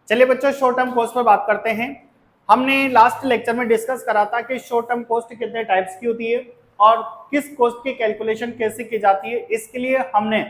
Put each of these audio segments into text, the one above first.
चलिए बच्चों short term cost per बात करते हैं। हमने लास्ट लेक्चर में डिस्कस करा था कि शॉर्ट टर्म कॉस्ट कितने टाइप्स की होती है और किस कॉस्ट की कैलकुलेशन कैसे की जाती है। इसके लिए हमने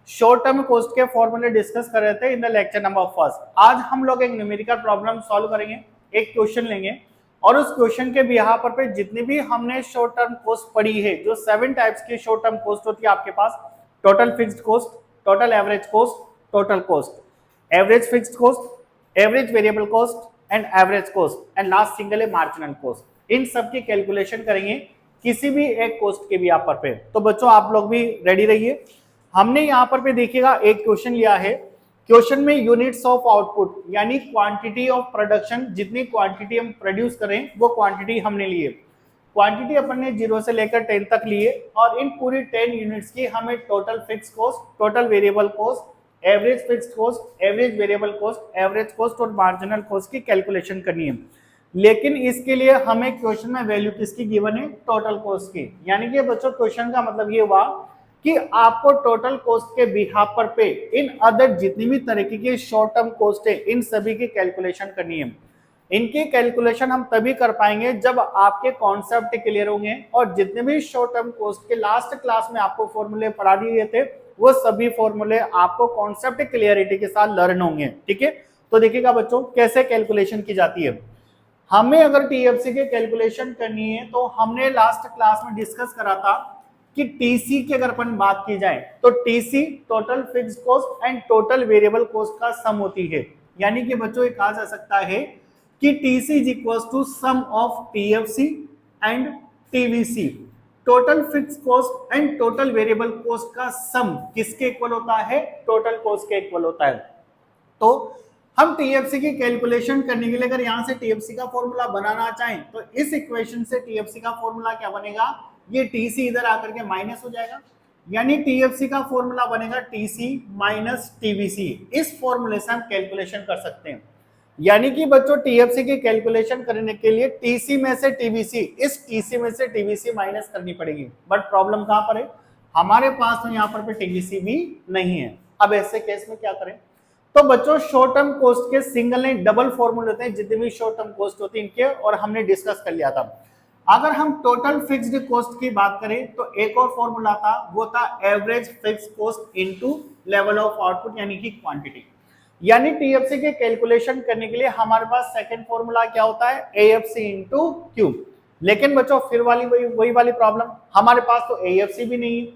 शॉर्ट टर्म कॉस्ट के फॉर्मूले डिस्कस कर रहे थे in the lecture number first. आज हम लोग एक न्यूमेरिकल प्रॉब्लम सॉल्व करेंगे, एक क्वेश्चन लेंगे और उस क्वेश्चन के बिहाफ पर जितनी भी हमने शॉर्ट टर्म कॉस्ट पढ़ी है, जो 7 टाइप्स की शॉर्ट टर्म कॉस्ट होती है आपके पास, total fixed cost, total average cost, total cost, average fixed cost, average variable cost and average cost and last single है मार्जिनल कॉस्ट। इन सब की कैलकुलेशन करेंगे किसी भी एक कॉस्ट के भी यहाँ पर पे। तो बच्चों आप लोग भी रेडी रहिए। हमने यहाँ पर पे देखिएगा एक क्वेश्चन लिया है। क्वेश्चन में यूनिट्स ऑफ आउटपुट यानी क्वांटिटी ऑफ प्रोडक्शन, जितनी क्वांटिटी हम प्रोड्यूस करें वो क्वांटिटी हमने लिए। क्वांटिटी अपन ने 0 से लेकर 10 तक लिए और इन पूरी 10 यूनिट्स की हमें total fix cost, total variable cost, average fixed cost, average variable cost, average cost और मार्जिनल कॉस्ट की कैलकुलेशन करनी है। लेकिन इसके लिए हमें क्वेश्चन में वैल्यू किसकी गिवन है? टोटल कॉस्ट की। यानी कि बच्चों क्वेश्चन का मतलब ये हुआ कि आपको टोटल कॉस्ट के बिहाफ पर पे इन अदर जितनी भी तरीके की शॉर्ट टर्म कॉस्ट है इन सभी की कैलकुलेशन करनी है। इनकी कैलकुलेशन हम तभी कर पाएंगे जब आपके कॉन्सेप्ट क्लियर होंगे और जितने भी शॉर्ट टर्म कॉस्ट के लास्ट क्लास में आपको फॉर्मूले पढ़ा दिए थे वो सभी फॉर्मूले आपको कॉन्सेप्ट क्लियरिटी के साथ लर्न होंगे। ठीक है, तो देखिएगा बच्चों कैसे कैलकुलेशन की जाती है। हमें अगर टीएफसी की कैलकुलेशन करनी है तो हमने लास्ट क्लास में डिस्कस करा था कि टीसी की अगर अपन बात की जाए तो TC total fixed cost and total variable cost का सम होती है। यानी कि बच्चों ये कहा जा सकता है कि TC is equal to sum of TFC and TVC. Total fixed cost and total variable cost का सम किसके इक्वल होता है? टोटल कॉस्ट के इक्वल होता है। तो हम टीएफसी की कैलकुलेशन करने के लिए अगर यहां से टीएफसी का फॉर्मूला बनाना चाहें तो इस इक्वेशन से टीएफसी का फॉर्मूला क्या बनेगा? ये टीसी इधर आकर के माइनस हो जाएगा, यानी टीएफसी का फॉर्मूला बनेगा टीसी माइनस टीवीसी। इस फॉर्मूले से हम कैलकुलेशन कर सकते हैं। यानी कि बच्चों टीएफसी की कैलकुलेशन करने के लिए टीसी में से टीवीसी, इस टीसी में से टीवीसी माइनस करनी पड़ेगी। बट प्रॉब्लम कहां पर है? हमारे पास तो यहाँ पर टीवीसी भी नहीं है। अब ऐसे केस में क्या करें? तो बच्चों शॉर्ट टर्म कॉस्ट के सिंगल नहीं डबल फॉर्मूले होते हैं जितने भी शॉर्ट टर्म कॉस्ट होती है इनके, और हमने डिस्कस कर लिया था। अगर हम टोटल फिक्स्ड कॉस्ट की बात करें तो एक और फॉर्मूला था, वो था average fixed cost into level of output यानी कि क्वांटिटी। यानी टीएफसी के कैलकुलेशन करने के लिए हमारे पास सेकंड फॉर्मूला क्या होता है? AFC into Q. लेकिन बच्चों फिर वही वाली प्रॉब्लम, हमारे पास तो एएफसी भी नहीं है।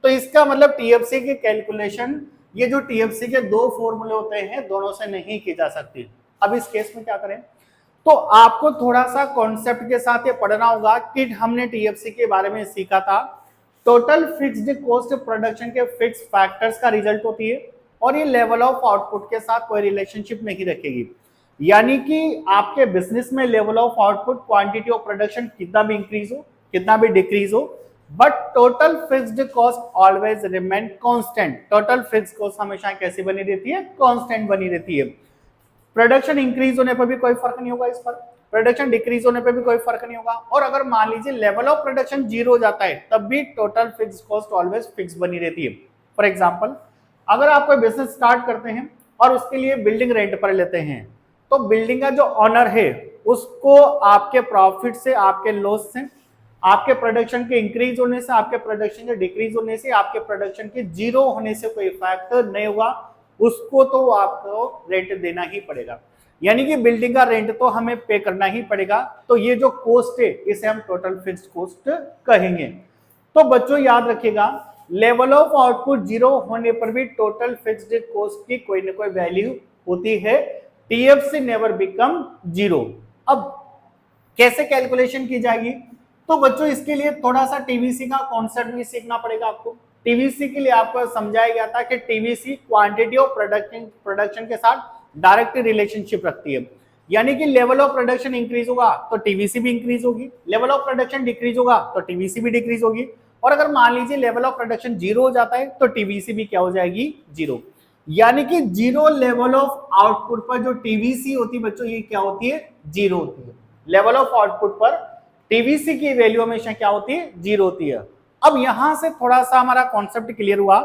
तो इसका मतलब टीएफसी की कैलकुलेशन, ये जो टीएफसी के दो फॉर्मूले होते हैं दोनों से नहीं की जा सकती। अब इस केस में क्या करें? तो आपको थोड़ा सा कॉन्सेप्ट के साथ ये पढ़ना होगा कि हमने टीएफसी के बारे में सीखा था। टोटल फिक्स्ड कॉस्ट प्रोडक्शन के फिक्स फैक्टर्स का रिजल्ट होती है और ये लेवल ऑफ आउटपुट के साथ कोई रिलेशनशिप नहीं रखेगी। यानी कि आपके बिजनेस में level of output, quantity of production कितना भी इंक्रीज हो कितना भी डिक्रीज हो, but total fixed cost always remain constant. Total fixed cost हमेशा कैसी बनी रहती है? कांस्टेंट बनी रहती है। प्रोडक्शन इंक्रीज होने पर भी कोई फर्क नहीं होगा इस पर, प्रोडक्शन डिक्रीज होने पर भी कोई फर्क नहीं होगा। और अगर मान लीजिए लेवल ऑफ प्रोडक्शन 0 हो जाता है तब भी total fixed cost always fix बनी रहती है। फॉर एग्जांपल, अगर आप कोई बिजनेस स्टार्ट करते हैं और उसके लिए बिल्डिंग रेंट पर लेते हैं तो बिल्डिंग का जो ऑनर है उसको आपके प्रॉफिट से, आपके लॉस से, आपके प्रोडक्शन के इंक्रीज होने से, आपके प्रोडक्शन के डिक्रीज होने से, आपके प्रोडक्शन के 0 होने से कोई फैक्टर नहीं होगा, उसको तो आपको रेंट देना ही पड़ेगा। यानी कि बिल्डिंग का रेंट तो हमें पे करना ही पड़ेगा। तो ये जो कॉस्ट है इसे हम टोटल फिक्स्ड कॉस्ट कहेंगे। तो बच्चों याद रखिएगा, लेवल ऑफ आउटपुट 0 होने पर भी टोटल फिक्स्ड कॉस्ट की कोई ना कोई वैल्यू होती है। TFC never become 0। अब कैसे कैलकुलेशन की जाएगी? तो बच्चों इसके लिए थोड़ा सा टीवीसी का कॉन्सेप्ट भी सीखना पड़ेगा आपको। टीवीसी के लिए आपको समझाया गया था कि टीवीसी क्वांटिटी ऑफ प्रोडक्शन के साथ डायरेक्ट रिलेशनशिप रखती है। यानी कि लेवल ऑफ प्रोडक्शन इंक्रीज होगा तो टीवीसी भी इंक्रीज होगी, लेवल ऑफ प्रोडक्शन डिक्रीज होगा तो टीवीसी भी डिक्रीज होगी। और अगर मान लीजिए लेवल ऑफ प्रोडक्शन 0 हो जाता है तो टीवीसी भी क्या हो जाएगी? 0। यानी कि 0 लेवल ऑफ आउटपुट पर जो टीवीसी होती है बच्चों ये क्या होती है? 0 होती है। लेवल ऑफ आउटपुट पर टीवीसी की वैल्यू हमेशा क्या होती है? 0 होती है। अब यहां से थोड़ा सा हमारा कॉन्सेप्ट क्लियर हुआ।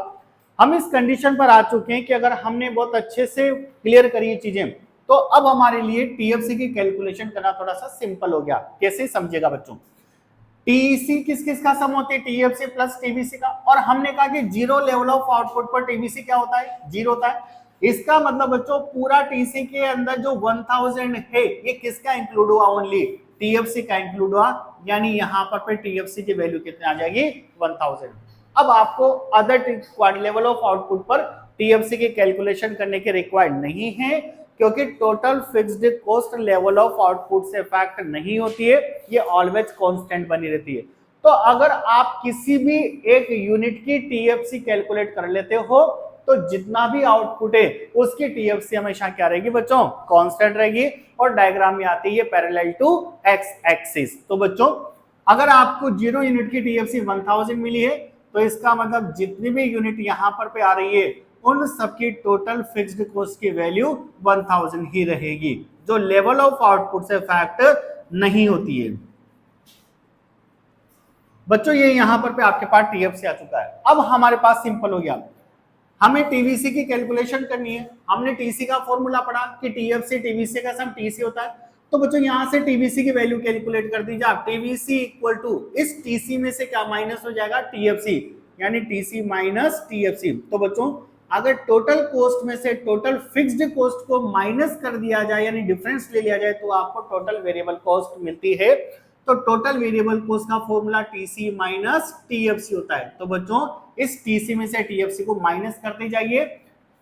हम इस कंडीशन पर आ चुके हैं कि अगर हमने बहुत अच्छे से क्लियर करी चीजें तो अब हमारे लिए टीएफसी की कैलकुलेशन करना थोड़ा सा सिंपल हो गया। कैसे समझेगा बच्चों, टीईसी किस किस का सम होती है, टीएफसी प्लस टीबीसी का, और हमने कहा कि जीरो लेवल ऑफ आउटपुट पर टीबीसी क्या होता है, जीरो होता है। इसका मतलब बच्चों पूरा टीसी के अंदर जो 1000 है ये किसका इंक्लूड हुआ, ओनली टीएफसी का इंक्लूड हुआ, यानी यहां पर टीएफसी की वैल्यू कितनी आ जाएगी, 1000। अब आपको अदर लेवल ऑफ आउटपुट पर टीएफसी की कैलकुलेशन करने के रिक्वायर्ड नहीं है, क्योंकि total fixed cost level of output से इफेक्ट नहीं होती है, ये ऑलवेज कांस्टेंट बनी रहती है। तो अगर आप किसी भी एक यूनिट की टीएफसी कैलकुलेट कर लेते हो तो जितना भी आउटपुट है उसकी टीएफसी हमेशा क्या रहेगी बच्चों, कांस्टेंट रहेगी, और डायग्राम में आती है पैरेलल टू एक्स एक्सिस। तो बच्चों अगर आपको 0 यूनिट की टीएफसी 1000 मिली है तो इसका मतलब जितनी भी यूनिट यहां पर पे आ रही है उन सबकी टोटल फिक्स्ड कॉस्ट की वैल्यू 1000 ही रहेगी, जो लेवल ऑफ आउटपुट से फैक्ट नहीं होती है। बच्चों ये यहां पर पे आपके पास टीएफसी आ चुका है। अब हमारे पास सिंपल हो गया, हमें टीवीसी की कैलकुलेशन करनी है। हमने टीसी का फॉर्मूला पढ़ा कि टीएफसी टीवीसी का सम टीसी होता है। तो बच्चों यहां से टीवीसी की वैल्यू कैलकुलेट कर दीजिए आप, टीवीसी इक्वल टू इस टीसी में से क्या माइनस हो जाएगा, टीएफसी, यानी टीसी माइनस टीएफसी। तो बच्चों अगर टोटल कॉस्ट में से टोटल फिक्स्ड कॉस्ट को माइनस कर दिया जाए यानी डिफरेंस ले लिया जाए तो आपको टोटल वेरिएबल कॉस्ट मिलती है। तो टोटल वेरिएबल कॉस्ट का फॉर्मूला टीसी माइनस टीएफसी होता है। तो बच्चों इस टीसी में से टीएफसी को माइनस करते जाइए।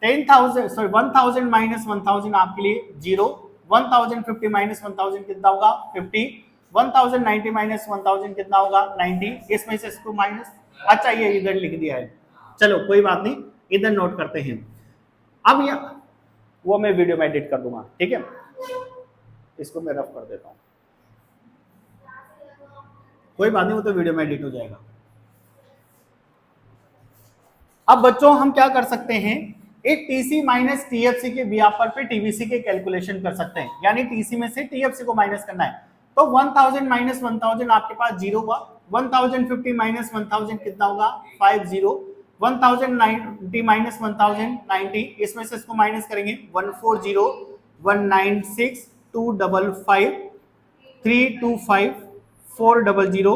10,000 माइनस 1000 आपके लिए 0, 1050 माइनस 1000 कितना होगा 50, 1090 माइनस 1000 कितना होगा 90, इसमें से इसको माइनस, अच्छा ये इधर लिख दिया है, चलो कोई बात नहीं, इधर नोट करते हैं। अब ये वो मैं वीडियो में एडिट कर दूंगा, ठीक है, इसको मैं रफ कर देता हूं, कोई बात नहीं, वो तो वीडियो में एडिट हो जाएगा। अब बच्चों हम क्या कर सकते हैं, एक टीसी माइनस टीएफसी के बिहाफ पर टीवीसी के कैलकुलेशन कर सकते हैं, यानी टीसी में से टीएफसी को माइनस करना है। तो 1000 माइनस 1000 आपके पास 0 हुआ, 1050 माइनस 1000 कितना होगा 50, 1090 माइनस 1090, इसमें से इसको माइनस करेंगे 140, 196, 255, 325, 400,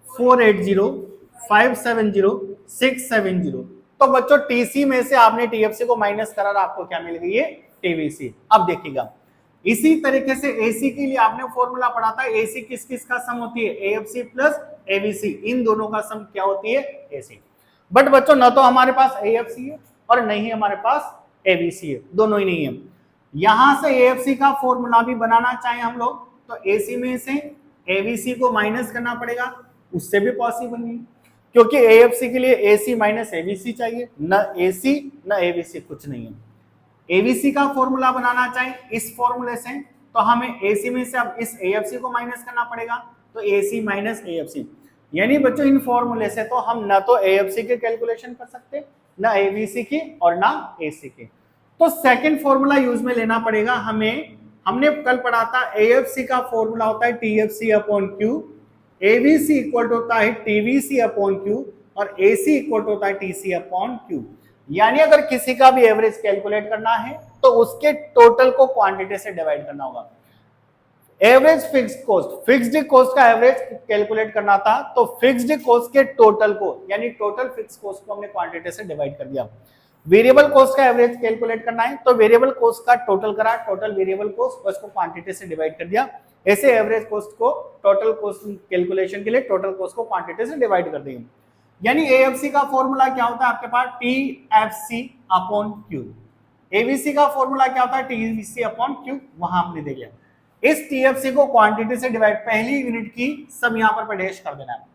480, 570, 670। तो बच्चों टीसी में से आपने टीएफसी को माइनस करा, आपको क्या मिल गई है, टीवीसी। अब देखिएगा इसी तरीके से एसी के लिए आपने फॉर्मूला पढ़ा था, एसी किस किस का सम होती है, एएफसी प्लस एबीसी, इन दोनों का सम क्या होती है, एसी। बट बच्चों ना तो हमारे पास एएफसी है और नहीं हमारे पास एबीसी है, दोनों ही नहीं है। यहां से एएफसी का फॉर्मूला भी बनाना चाहे हम लोग तो एसी में से एबीसी को माइनस करना पड़ेगा, उससे भी पॉसिबल नहीं, क्योंकि एएफसी के लिए एसी माइनस एबीसी चाहिए, न एसी न एबीसी, कुछ नहीं है। एबीसी का फॉर्मूला बनाना चाहे इस फॉर्मूले से तो हमें एसी में से अब इस एएफसी को माइनस करना पड़ेगा, तो एसी माइनस एएफसी, यानी बच्चों इन फॉर्मूले से तो हम ना तो एएफसी के कैलकुलेशन कर सकते, ना एबीसी की और ना एसी की। तो सेकंड फॉर्मूला यूज में लेना पड़ेगा हमें। हमने कल पढ़ा था एएफसी का फॉर्मूला होता है TFC upon Q, ABC equal होता है टीवीसी अपॉन क्यू, और एसी इक्वल होता है टीसी अपॉन क्यू। यानी अगर किसी का भी एवरेज कैलकुलेट करना है तो उसके टोटल को क्वांटिटी से डिवाइड करना होगा। Average fixed cost, fixed cost का एवरेज कैलकुलेट करना था तो फिक्स्ड कॉस्ट के टोटल को यानी टोटल फिक्स्ड कॉस्ट को हमने क्वांटिटी से डिवाइड कर दिया। वेरिएबल कॉस्ट का एवरेज कैलकुलेट करना है तो वेरिएबल कॉस्ट का टोटल करा, टोटल वेरिएबल कॉस्ट उसको क्वांटिटी से डिवाइड कर दिया। ऐसे एवरेज कॉस्ट को टोटल कॉस्ट कैलकुलेशन के लिए टोटल कॉस्ट को क्वांटिटी से डिवाइड कर देंगे। यानी एएफसी का फॉर्मूला क्या होता है आपके पास, टीएफसी अपॉन क्यू। एबीसी का फॉर्मूला क्या होता है, टीवीसी अपॉन क्यू, वहां हमने देख लिया। इस टीएफसी को क्वांटिटी से डिवाइड, पहली यूनिट की सब यहां पर डैश कर देना है।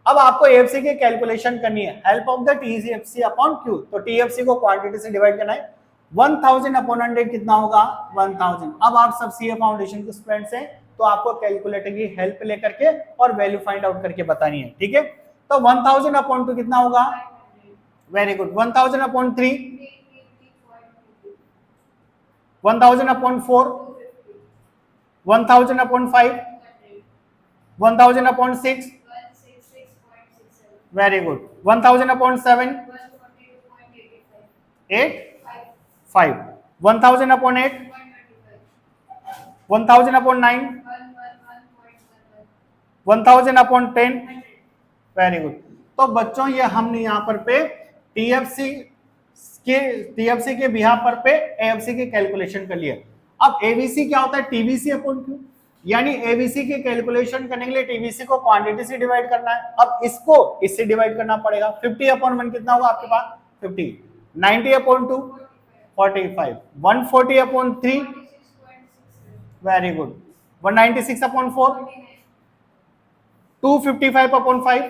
अब आपको एएफसी की कैलकुलेशन करनी है, help of the TFC upon Q. तो टीएफसी को क्वांटिटी से डिवाइड करना है, 1000 अपॉन 100 कितना होगा 1000। अब आप सब सीए फाउंडेशन के स्टूडेंट्स हैं तो आपको कैलकुलेटर की हेल्प लेकर के और वैल्यू फाइंड आउट करके बतानी है, ठीक है। तो 1000 अपॉन 2 कितना होगा, very good, 1000 upon 3, 1000 upon 4, 1000 upon 5, 1000 upon 6, very good, 1000 upon 7, 8, 5, 1000 upon 8, 1000 upon 9, 1000 upon 10। Very good. तो बच्चों ये हमने यहाँ पर पे टीएफसी के बिहार पर पे एएफसी के कैलकुलेशन कर लिए। अब एबीसी क्या होता है? टीबीसी अपॉन क्यू, यानी एबीसी के कैलकुलेशन करने के लिए टीबीसी को क्वांटिटी से डिवाइड करना है। अब इसको इससे डिवाइड करना पड़ेगा। 50 अपॉन 1 कितना होगा आपके पास? 50। 90 upon 2 45। 140 upon 3 very good. 196 upon 4 255 upon 5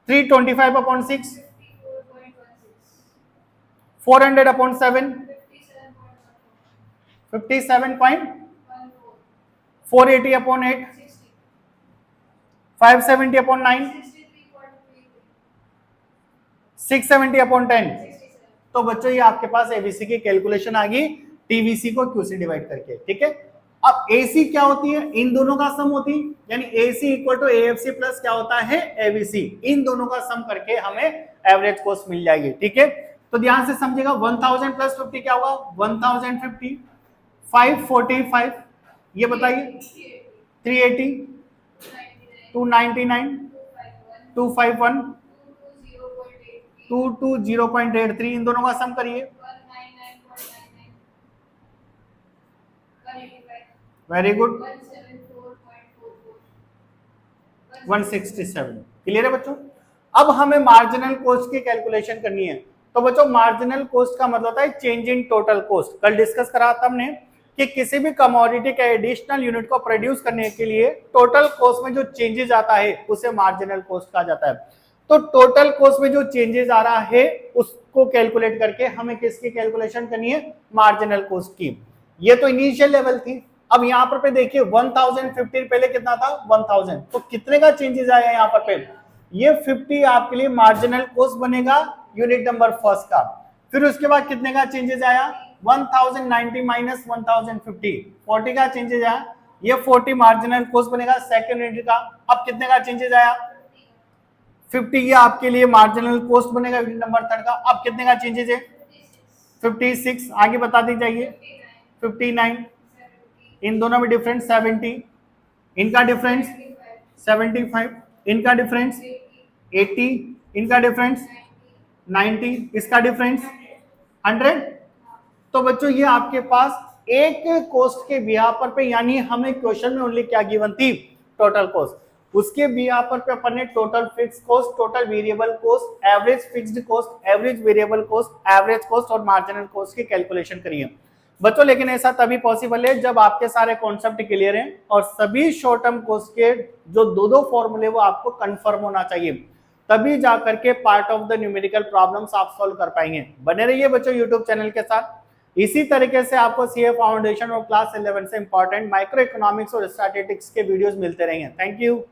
325 upon 6 400 upon 7 57.480 upon 8 570 upon 9 670 upon 10। तो बच्चों ये आपके पास एबीसी की कैलकुलेशन आ गई टीवीसी को क्यू से डिवाइड करके। ठीक है। अब एसी क्या होती है? इन दोनों का सम होती है, यानी AC equal to AFC plus क्या होता है? एबीसी। इन दोनों का सम करके हमें एवरेज कॉस्ट मिल जाएगी। ठीक है। तो ध्यान से समझिएगा, 1000 प्लस 50 क्या होगा? 1050। 545 ये बताइए, 380 299 251 220.83। इन दोनों का सम करिए। Very good. 167। क्लियर है बच्चों? अब हमें मार्जिनल कॉस्ट की कैलकुलेशन करनी है। तो बच्चों मार्जिनल कॉस्ट का मतलब होता है चेंज इन टोटल कॉस्ट। कल डिस्कस करा था हमने कि किसी भी कमोडिटी के एडिशनल यूनिट को प्रोड्यूस करने के लिए टोटल कॉस्ट में जो चेंजेस आता है उसे मार्जिनल कॉस्ट कहा जाता है। तो टोटल कॉस्ट में जो चेंजेस आ रहा है उसको कैलकुलेट करके हमें किसकी कैलकुलेशन करनी है? मार्जिनल कॉस्ट की। ये तो इनिशियल लेवल थी। अब यहाँ पर देखिए 1050 पहले कितना था? 1000। तो कितने का चेंजेस आया यहाँ पर? ये 50 आपके लिए मार्जिनल कॉस्ट बनेगा यूनिट नंबर फर्स्ट का। फिर उसके बाद कितने का चेंजेस आया? 1090 माइनस 1050 40 का चेंजेस आया। ये 40 मार्जिनल कॉस्ट बनेगा सेकंड यूनिट का। अब कितने का चेंजेस आया? 50। ये आपके लिए मार्जिनल कॉस्ट बनेगा यूनिट नंबर थर्ड का। अब कितने का चेंजेस है? 56। आगे बता दी जाइए। 59। इन दोनों में डिफरेंस 70। इनका डिफरेंस 75। इनका डिफरेंस 80। इनका डिफरेंस 90। इसका डिफरेंस 100। तो बच्चों ये आपके पास एक कॉस्ट के बिहार पर यानी हमें क्वेश्चन में ओनली क्या गिवन थी? Total cost. उसके बिहार पर अपन ने total fix cost, total variable cost, average fixed cost, average variable cost, average cost और मार्जिनल कॉस्ट की कैलकुलेशन करी है बच्चों। लेकिन ऐसा तभी पॉसिबल है जब आपके सारे कॉन्सेप्ट क्लियर हैं और सभी शॉर्ट टर्म कॉस्ट के जो दो फॉर्मूले वो आपको कंफर्म होना चाहिए, तभी जाकर के part of the numerical problems आप सॉल्व कर पाएंगे। बने रहिए बच्चों यूट्यूब चैनल के साथ। इसी तरीके से आपको सीए फाउंडेशन और क्लास 11 से इंपॉर्टेंट माइक्रो इकोनॉमिक्स और स्टैटिस्टिक्स के वीडियोस मिलते रहेंगे। Thank you.